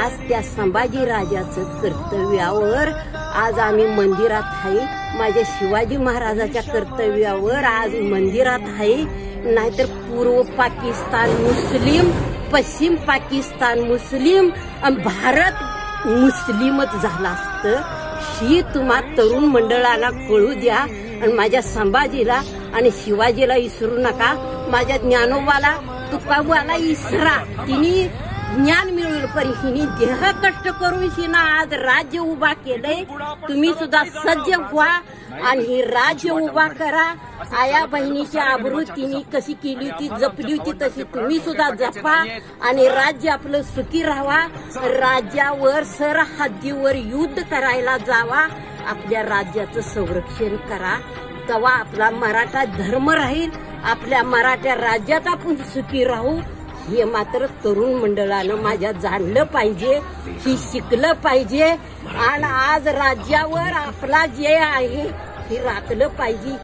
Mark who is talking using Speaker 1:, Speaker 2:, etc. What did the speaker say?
Speaker 1: आज त्या संभाजी राजाचं कर्तव्यावर आज आम्ही मंदिरात आहे, माझ्या शिवाजी महाराजाच्या कर्तव्यावर आज मंदिरात आहे. नाहीतर पूर्व पाकिस्तान मुस्लिम, पश्चिम पाकिस्तान मुस्लिम आणि भारत मुस्लिमच झाला असतं. ही तुम्हा तरुण मंडळाला कळू द्या आणि माझ्या संभाजीला आणि शिवाजीला विसरू नका. माझ्या ज्ञानोबाला तुकाबाला इसरा, तिने ज्ञान मिळवलं पण हिने देह कष्ट करून हिनं आज राज्य उभा केलंय. तुम्ही सुद्धा सज्ज व्हा आणि हे राज्य उभा करा. आया बहिणीची आबरू तिने कशी केली होती, जपली होती, तशी तुम्ही सुद्धा जपा आणि राज्य आपलं सुखी राहावा. राज्यावर सरहद्दीवर युद्ध करायला जावा, आपल्या राज्याचं संरक्षण करा. तेव्हा आपला मराठा धर्म राहील, आपल्या मराठा राज्यात आपण सुखी राहू. हे मात्र तरुण मंडळानं माझ्या जाणलं पाहिजे, ही शिकलं पाहिजे आणि आज राज्यावर आपला जे आहे हे राखलं पाहिजे.